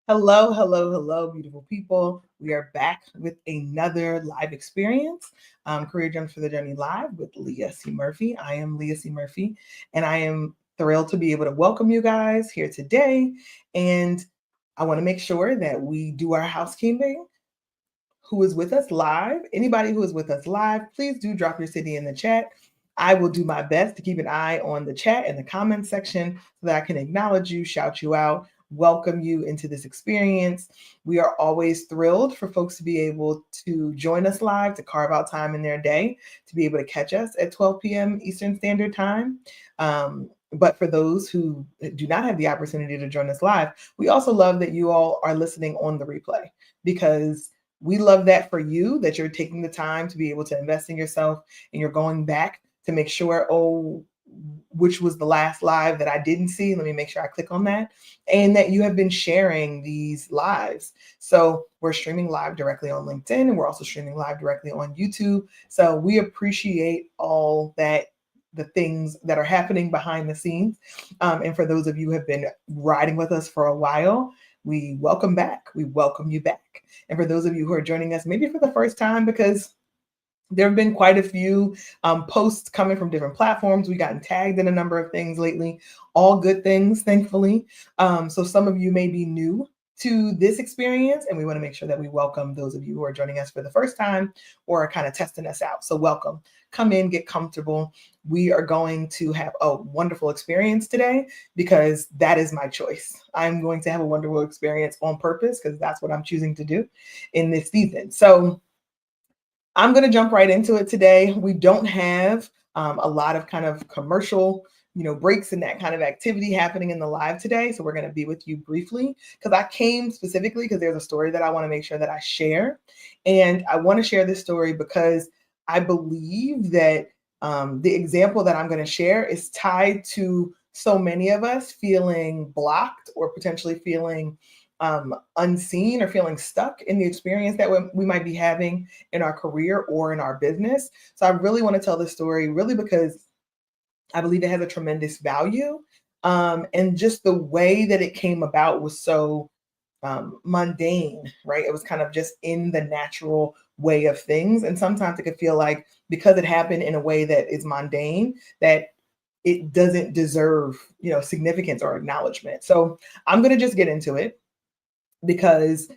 Hello, hello, hello, beautiful people. We are back with another live experience. Career Gems for the Journey Live with Leah C. Murphy. I am Leah C. Murphy, and I am thrilled to be able to welcome you guys here today. And I want to make sure that we do our housekeeping. Who is with us live? Anybody who is with us live, please do drop your city in the chat. I will do my best to keep an eye on the chat and the comment section so that I can acknowledge you, shout you out, welcome you into this experience. We are always thrilled for folks to be able to join us live, to carve out time in their day, to be able to catch us at 12 p.m. Eastern Standard Time. But for those who do not have the opportunity to join us live, we also love that you all are listening on the replay, because we love that for you, that you're taking the time to be able to invest in yourself and you're going back to make sure, which was the last live that I didn't see. Let me make sure I click on that. And that you have been sharing these lives. So we're streaming live directly on LinkedIn, and we're also streaming live directly on YouTube. So we appreciate all that, the things that are happening behind the scenes. And for those of you who have been riding with us for a while, we welcome back. We welcome you back. And for those of you who are joining us maybe for the first time, because there have been quite a few posts coming from different platforms. We've gotten tagged in a number of things lately, all good things, thankfully. So some of you may be new to this experience, and we want to make sure that we welcome those of you who are joining us for the first time or are kind of testing us out. So welcome. Come in, get comfortable. We are going to have a wonderful experience today because that is my choice. I'm going to have a wonderful experience on purpose because that's what I'm choosing to do in this season. So I'm going to jump right into it today. We don't have a lot of kind of commercial, breaks and that kind of activity happening in the live today. So we're going to be with you briefly because I came specifically because there's a story that I want to make sure that I share. And I want to share this story because I believe that the example that I'm going to share is tied to so many of us feeling blocked or potentially feeling unseen or feeling stuck in the experience that we might be having in our career or in our business. So I really want to tell this story really because I believe it has a tremendous value. And just the way that it came about was so mundane, right? It was kind of just in the natural way of things. And sometimes it could feel like because it happened in a way that is mundane, that it doesn't deserve, significance or acknowledgement. So I'm going to just get into it because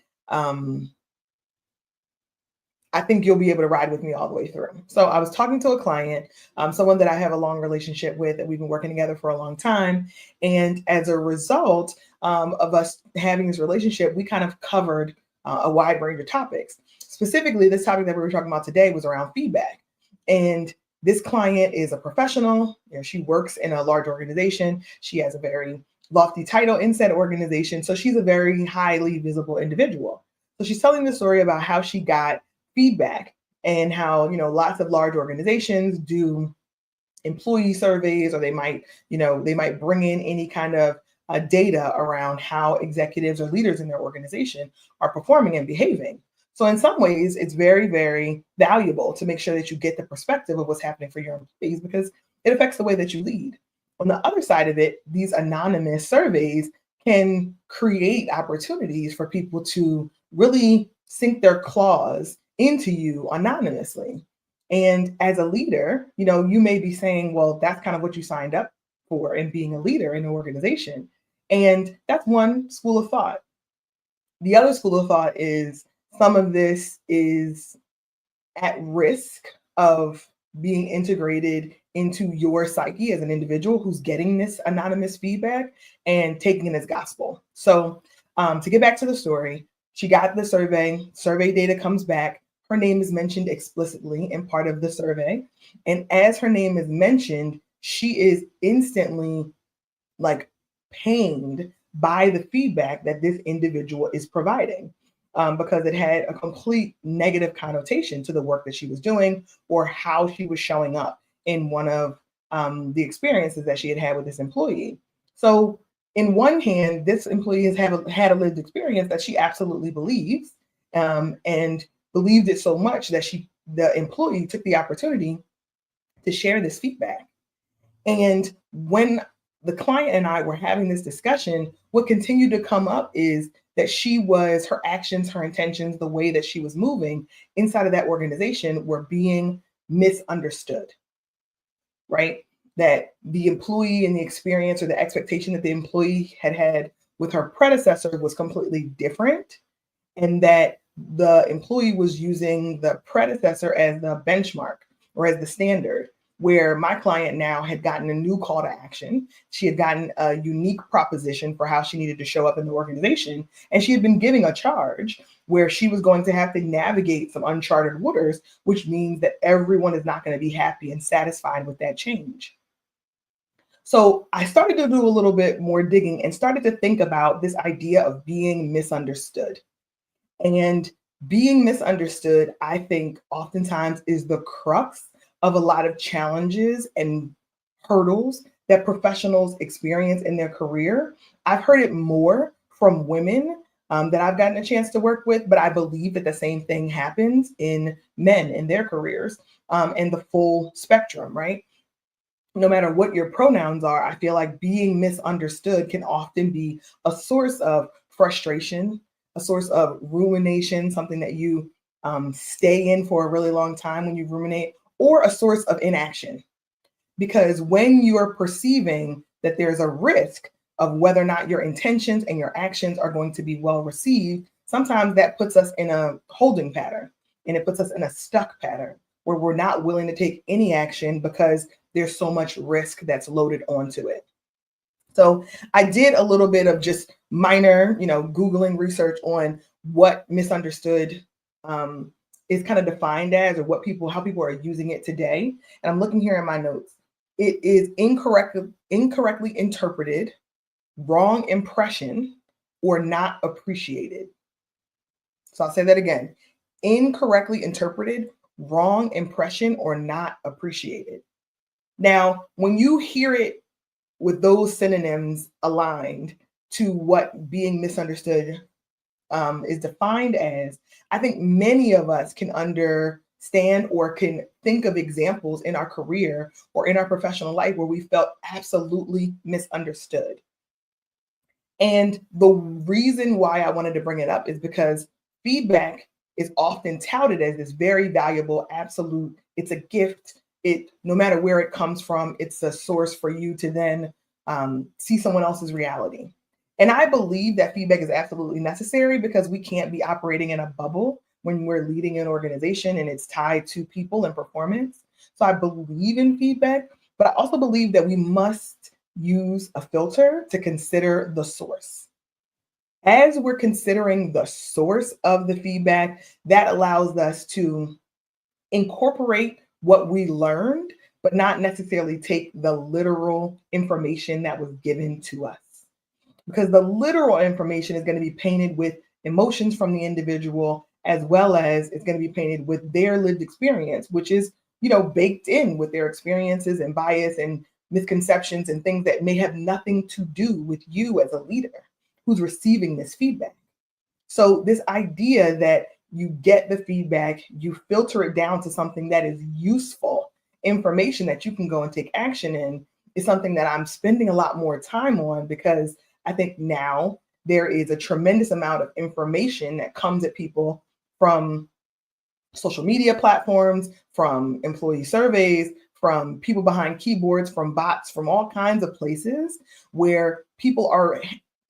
I think you'll be able to ride with me all the way through. So I was talking to a client, someone that I have a long relationship with, that we've been working together for a long time. And as a result of us having this relationship, we kind of covered a wide range of topics. Specifically, this topic that we were talking about today was around feedback. And this client is a professional. She works in a large organization. She has a very lofty title in said organization. So she's a very highly visible individual. So she's telling the story about how she got feedback and how, lots of large organizations do employee surveys, or they might bring in any kind of data around how executives or leaders in their organization are performing and behaving. So in some ways, it's very, very valuable to make sure that you get the perspective of what's happening for your employees because it affects the way that you lead. On the other side of it, these anonymous surveys can create opportunities for people to really sink their claws into you anonymously. And as a leader, you may be saying, well, that's kind of what you signed up for in being a leader in an organization. And that's one school of thought. The other school of thought is some of this is at risk of being integrated into your psyche as an individual who's getting this anonymous feedback and taking it as gospel. So to get back to the story, she got the survey data comes back. Her name is mentioned explicitly in part of the survey. And as her name is mentioned, she is instantly pained by the feedback that this individual is providing. Because it had a complete negative connotation to the work that she was doing or how she was showing up in one of the experiences that she had with this employee. So in one hand, this employee has had a lived experience that she absolutely believes and believed it so much that the employee took the opportunity to share this feedback. And when the client and I were having this discussion, what continued to come up is that her actions, her intentions, the way that she was moving inside of that organization were being misunderstood, right? That the employee and the experience or the expectation that the employee had with her predecessor was completely different, and that the employee was using the predecessor as the benchmark or as the standard, where my client now had gotten a new call to action. She had gotten a unique proposition for how she needed to show up in the organization, and she had been giving a charge where she was going to have to navigate some uncharted waters, which means that everyone is not going to be happy and satisfied with that change. So I started to do a little bit more digging and started to think about this idea of being misunderstood. And being misunderstood, I think, oftentimes is the crux of a lot of challenges and hurdles that professionals experience in their career. I've heard it more from women that I've gotten a chance to work with, but I believe that the same thing happens in men in their careers and the full spectrum, right? No matter what your pronouns are, I feel like being misunderstood can often be a source of frustration, a source of rumination, something that you stay in for a really long time when you ruminate, or a source of inaction. Because when you are perceiving that there's a risk of whether or not your intentions and your actions are going to be well received, sometimes that puts us in a holding pattern, and it puts us in a stuck pattern where we're not willing to take any action because there's so much risk that's loaded onto it. So I did a little bit of just minor, Googling research on what misunderstood is kind of defined as, or how people are using it today. And I'm looking here in my notes. It is incorrectly interpreted, wrong impression, or not appreciated. So I'll say that again. Incorrectly interpreted, wrong impression, or not appreciated. Now, when you hear it with those synonyms aligned to what being misunderstood is defined as, I think many of us can understand or can think of examples in our career or in our professional life where we felt absolutely misunderstood. And the reason why I wanted to bring it up is because feedback is often touted as this very valuable, absolute, it's a gift. No matter where it comes from, it's a source for you to then see someone else's reality. And I believe that feedback is absolutely necessary because we can't be operating in a bubble when we're leading an organization and it's tied to people and performance. So I believe in feedback, but I also believe that we must use a filter to consider the source. As we're considering the source of the feedback, that allows us to incorporate what we learned, but not necessarily take the literal information that was given to us. Because the literal information is going to be painted with emotions from the individual, as well as it's going to be painted with their lived experience, which is, baked in with their experiences and bias and misconceptions and things that may have nothing to do with you as a leader who's receiving this feedback. So this idea that you get the feedback, you filter it down to something that is useful information that you can go and take action in is something that I'm spending a lot more time on, because I think now there is a tremendous amount of information that comes at people from social media platforms, from employee surveys, from people behind keyboards, from bots, from all kinds of places where people are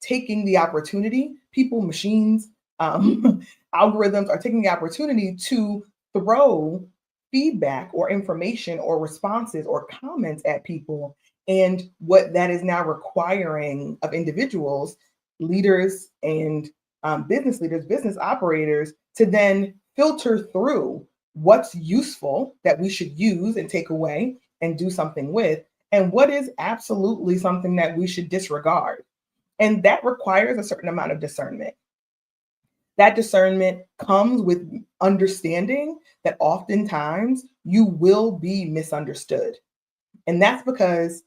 taking the opportunity, machines, algorithms are taking the opportunity to throw feedback or information or responses or comments at people. And what that is now requiring of individuals, leaders, and business leaders, business operators, to then filter through what's useful that we should use and take away and do something with, and what is absolutely something that we should disregard. And that requires a certain amount of discernment. That discernment comes with understanding that oftentimes you will be misunderstood. And that's because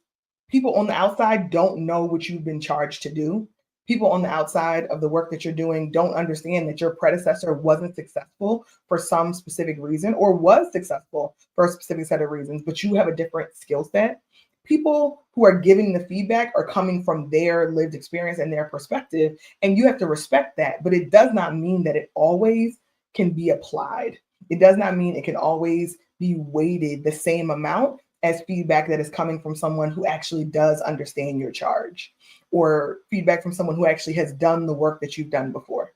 people on the outside don't know what you've been charged to do. People on the outside of the work that you're doing don't understand that your predecessor wasn't successful for some specific reason, or was successful for a specific set of reasons, but you have a different skill set. people who are giving the feedback are coming from their lived experience and their perspective, and you have to respect that. But it does not mean that it always can be applied. It does not mean it can always be weighted the same amount as feedback that is coming from someone who actually does understand your charge, or feedback from someone who actually has done the work that you've done before.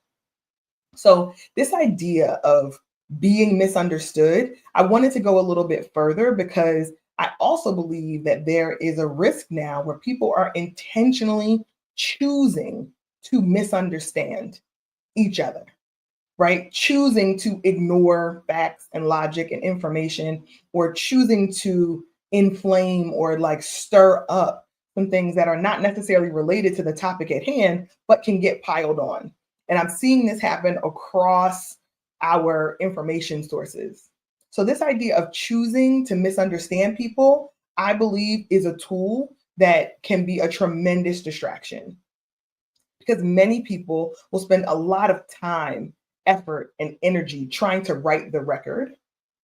So this idea of being misunderstood, I wanted to go a little bit further because I also believe that there is a risk now where people are intentionally choosing to misunderstand each other, right? Choosing to ignore facts and logic and information, or choosing to inflame or like stir up some things that are not necessarily related to the topic at hand, but can get piled on. And I'm seeing this happen across our information sources. So, this idea of choosing to misunderstand people, I believe, is a tool that can be a tremendous distraction, because many people will spend a lot of time, effort, and energy trying to write the record,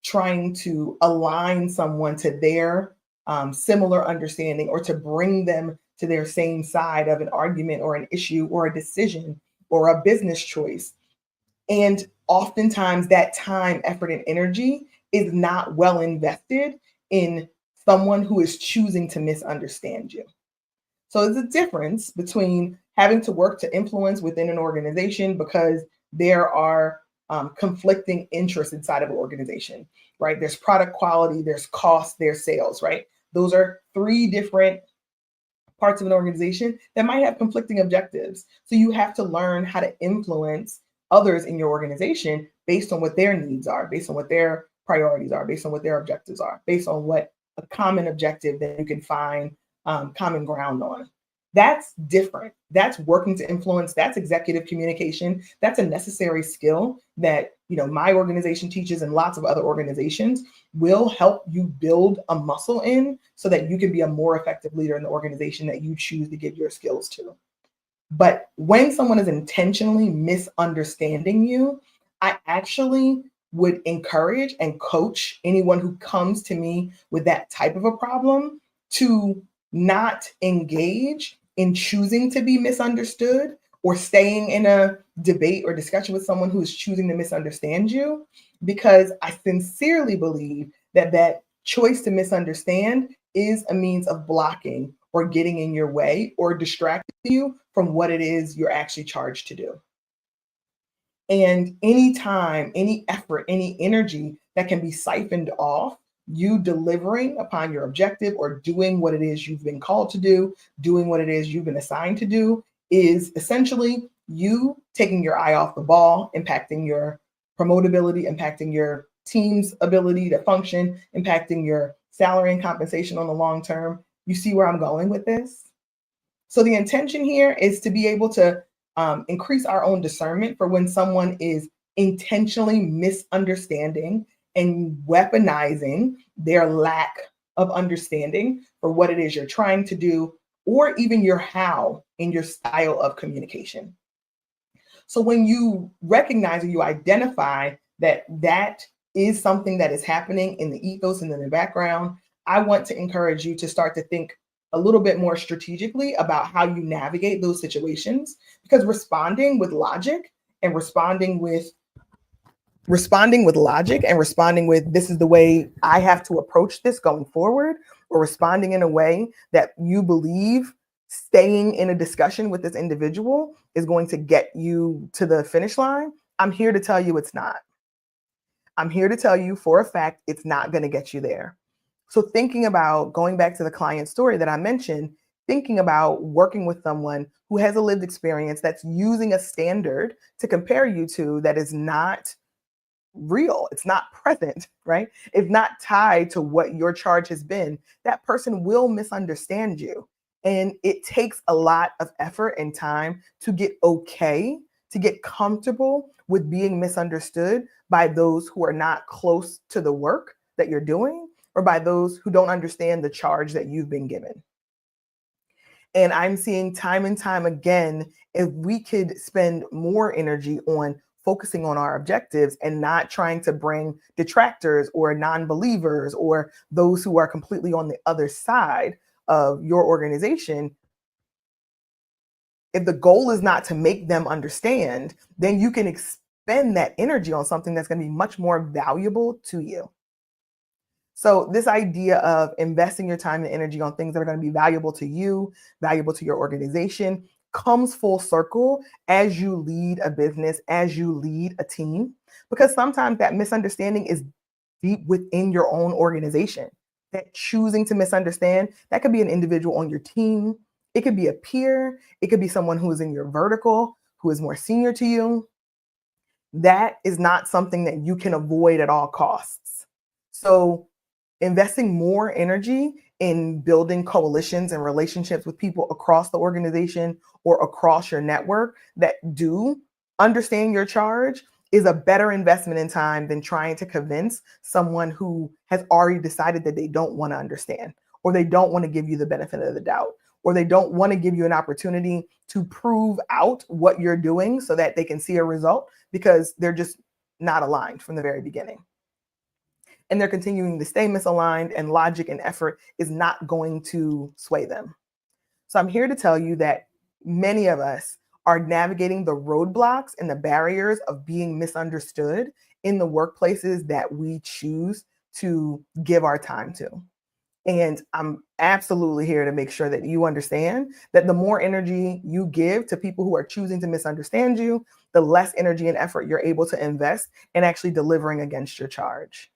trying to align someone to their similar understanding, or to bring them to their same side of an argument or an issue or a decision or a business choice. And oftentimes that time, effort, and energy is not well invested in someone who is choosing to misunderstand you. So there's a difference between having to work to influence within an organization because there are conflicting interests inside of an organization, right? There's product quality, there's cost, there's sales, right? Those are three different parts of an organization that might have conflicting objectives. So you have to learn how to influence others in your organization based on what their needs are, based on what their priorities are, based on what their objectives are, based on what a common objective that you can find common ground on. That's different. That's working to influence. That's executive communication. That's a necessary skill that my organization teaches, and lots of other organizations will help you build a muscle in, so that you can be a more effective leader in the organization that you choose to give your skills to. But when someone is intentionally misunderstanding you, I actually would encourage and coach anyone who comes to me with that type of a problem to not engage in choosing to be misunderstood, or staying in a debate or discussion with someone who is choosing to misunderstand you, because I sincerely believe that that choice to misunderstand is a means of blocking or getting in your way or distracting you from what it is you're actually charged to do. And any time, any effort, any energy that can be siphoned off you delivering upon your objective, or doing what it is you've been called to do, doing what it is you've been assigned to do, is essentially you taking your eye off the ball, impacting your promotability, impacting your team's ability to function, impacting your salary and compensation on the long term. You see where I'm going with this? So the intention here is to be able to increase our own discernment for when someone is intentionally misunderstanding and weaponizing their lack of understanding for what it is you're trying to do, or even your how in your style of communication. So when you recognize or you identify that that is something that is happening in the ethos and in the background, I want to encourage you to start to think a little bit more strategically about how you navigate those situations, because responding with logic and responding with this is the way I have to approach this going forward, or responding in a way that you believe staying in a discussion with this individual is going to get you to the finish line, I'm here to tell you it's not. I'm here to tell you for a fact it's not going to get you there. So thinking about, going back to the client story that I mentioned, thinking about working with someone who has a lived experience that's using a standard to compare you to that is not real, it's not present, right? It's not tied to what your charge has been. That person will misunderstand you. And it takes a lot of effort and time to get okay, to get comfortable with being misunderstood by those who are not close to the work that you're doing, or by those who don't understand the charge that you've been given. And I'm seeing time and time again, if we could spend more energy on focusing on our objectives and not trying to bring detractors or non-believers or those who are completely on the other side of your organization, if the goal is not to make them understand, then you can expend that energy on something that's going to be much more valuable to you. So this idea of investing your time and energy on things that are going to be valuable to you, valuable to your organization, comes full circle as you lead a business, as you lead a team, because sometimes that misunderstanding is deep within your own organization. That choosing to misunderstand, that could be an individual on your team, it could be a peer, it could be someone who is in your vertical, who is more senior to you. That is not something that you can avoid at all costs. So investing more energy in building coalitions and relationships with people across the organization or across your network that do understand your charge is a better investment in time than trying to convince someone who has already decided that they don't want to understand, or they don't want to give you the benefit of the doubt, or they don't want to give you an opportunity to prove out what you're doing so that they can see a result, because they're just not aligned from the very beginning. And they're continuing to stay misaligned, and logic and effort is not going to sway them. So I'm here to tell you that many of us are navigating the roadblocks and the barriers of being misunderstood in the workplaces that we choose to give our time to. And I'm absolutely here to make sure that you understand that the more energy you give to people who are choosing to misunderstand you, the less energy and effort you're able to invest in actually delivering against your charge.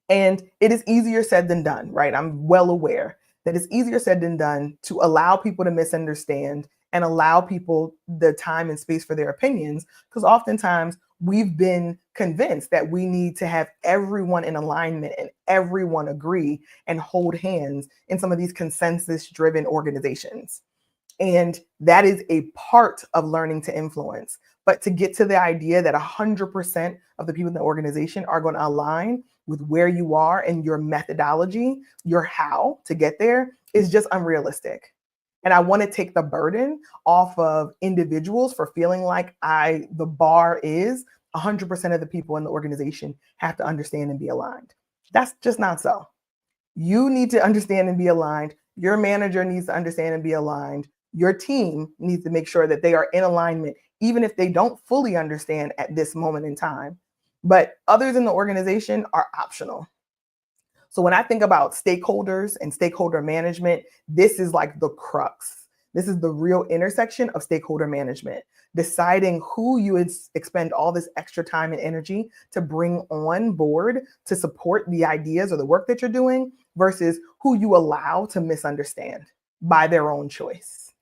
And it is easier said than done, right? I'm well aware that it's easier said than done to allow people to misunderstand and allow people the time and space for their opinions, because oftentimes we've been convinced that we need to have everyone in alignment and everyone agree and hold hands in some of these consensus-driven organizations. And that is a part of learning to influence. But to get to the idea that 100% of the people in the organization are going to align with where you are and your methodology, your how to get there, is just unrealistic. And I want to take the burden off of individuals for feeling like the bar is 100% of the people in the organization have to understand and be aligned. That's just not so. You need to understand and be aligned. Your manager needs to understand and be aligned. Your team needs to make sure that they are in alignment, even if they don't fully understand at this moment in time. But others in the organization are optional. So when I think about stakeholders and stakeholder management, this is like the crux. This is the real intersection of stakeholder management, deciding who you expend all this extra time and energy to bring on board to support the ideas or the work that you're doing versus who you allow to misunderstand by their own choice.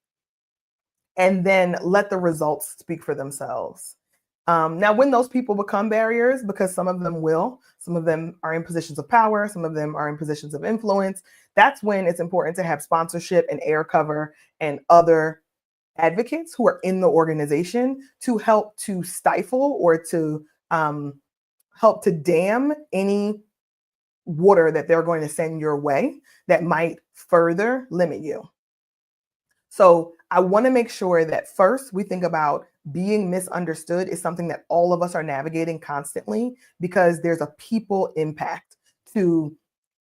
And then let the results speak for themselves. Now, when those people become barriers, because some of them will, some of them are in positions of power, some of them are in positions of influence, that's when it's important to have sponsorship and air cover and other advocates who are in the organization to help to stifle or to help to dam any water that they're going to send your way that might further limit you. So I want to make sure that first we think about being misunderstood is something that all of us are navigating constantly, because there's a people impact to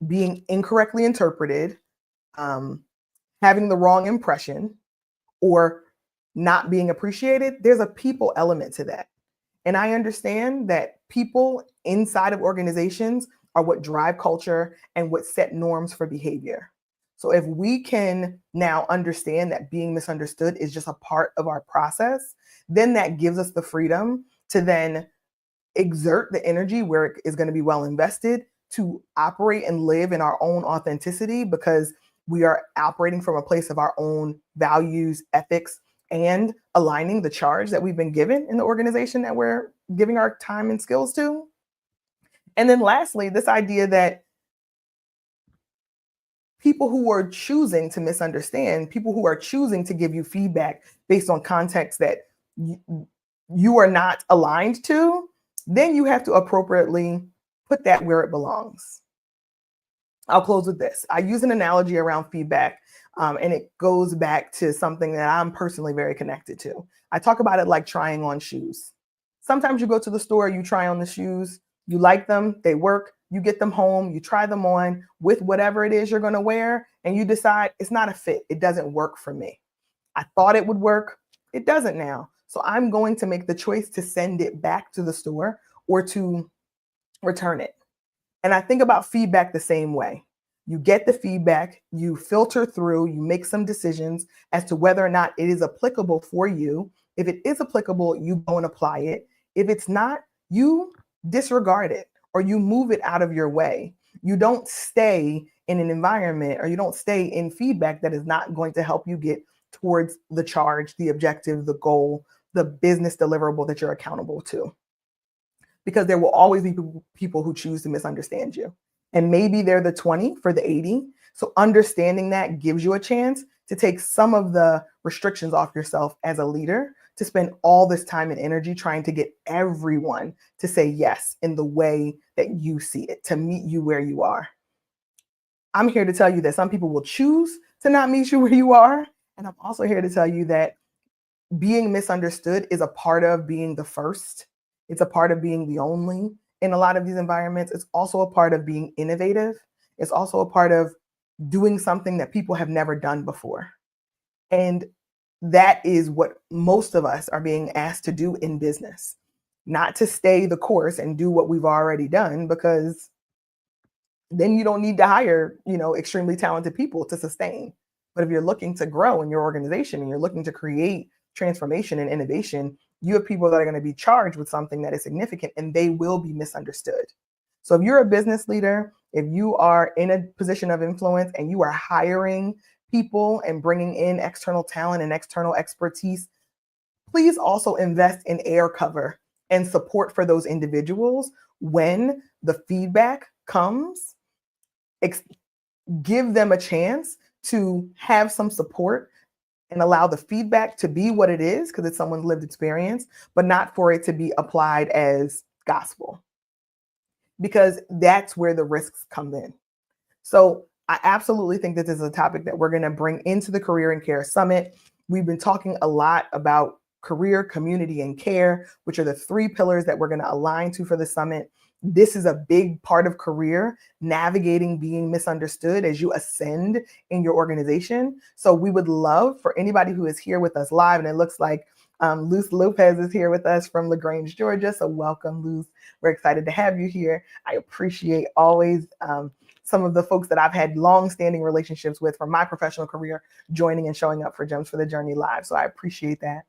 being incorrectly interpreted, having the wrong impression, or not being appreciated. There's a people element to that. And I understand that people inside of organizations are what drive culture and what set norms for behavior. So if we can now understand that being misunderstood is just a part of our process, then that gives us the freedom to then exert the energy where it is going to be well invested to operate and live in our own authenticity, because we are operating from a place of our own values, ethics, and aligning the charge that we've been given in the organization that we're giving our time and skills to. And then lastly, this idea that people who are choosing to misunderstand, people who are choosing to give you feedback based on context that you are not aligned to, then you have to appropriately put that where it belongs. I'll close with this. I use an analogy around feedback, and it goes back to something that I'm personally very connected to. I talk about it like trying on shoes. Sometimes you go to the store, you try on the shoes, You like them, they work, you get them home, you try them on with whatever it is you're going to wear, and you decide it's not a fit. It doesn't work for me. I thought it would work. It doesn't now. So I'm going to make the choice to send it back to the store or to return it. And I think about feedback the same way. You get the feedback, you filter through, you make some decisions as to whether or not it is applicable for you. If it is applicable, you go and apply it. If it's not, you disregard it or you move it out of your way. You don't stay in an environment or you don't stay in feedback that is not going to help you get towards the charge, the objective, the goal, the business deliverable that you're accountable to. Because there will always be people who choose to misunderstand you. And maybe they're the 20 for the 80. So understanding that gives you a chance to take some of the restrictions off yourself as a leader, to spend all this time and energy trying to get everyone to say yes in the way that you see it, to meet you where you are. I'm here to tell you that some people will choose to not meet you where you are. And I'm also here to tell you that being misunderstood is a part of being the first. It's a part of being the only in a lot of these environments. It's also a part of being innovative. It's also a part of doing something that people have never done before. And that is what most of us are being asked to do in business, not to stay the course and do what we've already done, because then you don't need to hire, extremely talented people to sustain. But if you're looking to grow in your organization and you're looking to create transformation and innovation, you have people that are going to be charged with something that is significant, and they will be misunderstood. So if you're a business leader, if you are in a position of influence and you are hiring people and bringing in external talent and external expertise, please also invest in air cover and support for those individuals when the feedback comes. Give them a chance to have some support and allow the feedback to be what it is, because it's someone's lived experience, but not for it to be applied as gospel, because that's where the risks come in. So I absolutely think that this is a topic that we're going to bring into the Career and Care Summit. We've been talking a lot about career, community, and care, which are the three pillars that we're going to align to for the summit. This is a big part of career, navigating being misunderstood as you ascend in your organization. So we would love for anybody who is here with us live, and it looks like Luz Lopez is here with us from LaGrange, Georgia. So welcome, Luz. We're excited to have you here. I appreciate always some of the folks that I've had long-standing relationships with from my professional career joining and showing up for Gems for the Journey Live. So I appreciate that.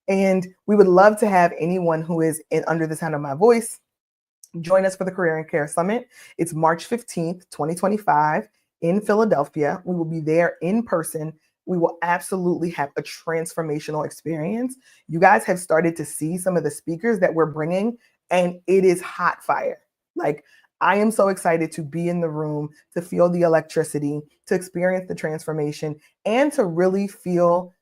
And we would love to have anyone who is under the sound of my voice join us for the Career and Care Summit. It's March 15th, 2025 in Philadelphia. We will be there in person. We will absolutely have a transformational experience. You guys have started to see some of the speakers that we're bringing, and it is hot fire. Like, I am so excited to be in the room, to feel the electricity, to experience the transformation, and to really feel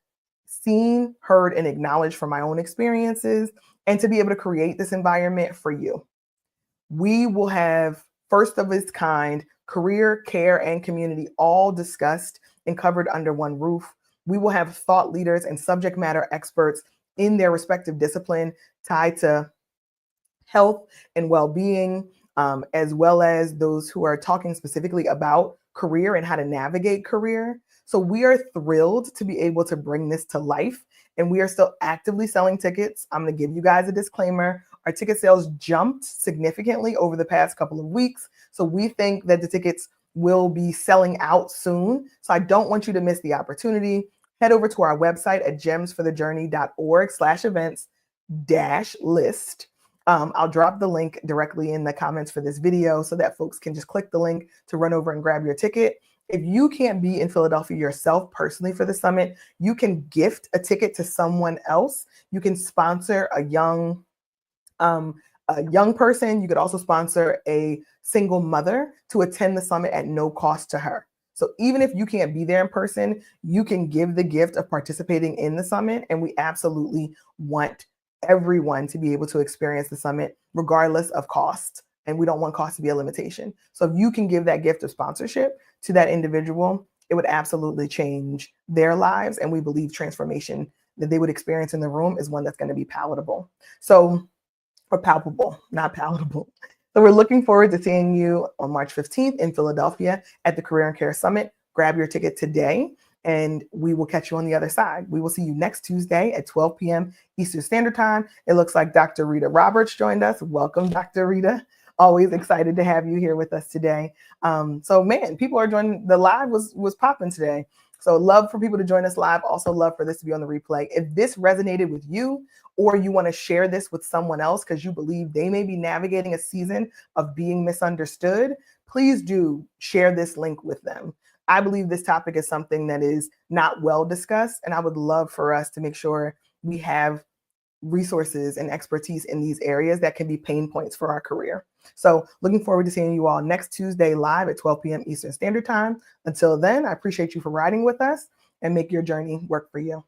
seen, heard, and acknowledged for my own experiences, and to be able to create this environment for you. We will have first of its kind career, care, and community all discussed and covered under one roof. We will have thought leaders and subject matter experts in their respective discipline tied to health and well-being, as well as those who are talking specifically about career and how to navigate career. So we are thrilled to be able to bring this to life, and we are still actively selling tickets. I'm going to give you guys a disclaimer. Our ticket sales jumped significantly over the past couple of weeks. So we think that the tickets will be selling out soon. So I don't want you to miss the opportunity. Head over to our website at gemsforthejourney.org/events-list. I'll drop the link directly in the comments for this video so that folks can just click the link to run over and grab your ticket. If you can't be in Philadelphia yourself personally for the summit, you can gift a ticket to someone else. You can sponsor a young person. You could also sponsor a single mother to attend the summit at no cost to her. So even if you can't be there in person, you can give the gift of participating in the summit. And we absolutely want everyone to be able to experience the summit regardless of cost. And we don't want cost to be a limitation. So if you can give that gift of sponsorship to that individual, it would absolutely change their lives. And we believe transformation that they would experience in the room is one that's going to be palatable. So, or palpable, not palatable. So we're looking forward to seeing you on March 15th in Philadelphia at the Career and Care Summit. Grab your ticket today and we will catch you on the other side. We will see you next Tuesday at 12 p.m. Eastern Standard Time. It looks like Dr. Rita Roberts joined us. Welcome, Dr. Rita. Always excited to have you here with us today. So man, people are joining. The live was popping today. So love for people to join us live. Also love for this to be on the replay. If this resonated with you, or you want to share this with someone else because you believe they may be navigating a season of being misunderstood, please do share this link with them. I believe this topic is something that is not well discussed, and I would love for us to make sure we have resources and expertise in these areas that can be pain points for our career. So looking forward to seeing you all next Tuesday live at 12 p.m. Eastern Standard Time. Until then, I appreciate you for riding with us and make your journey work for you.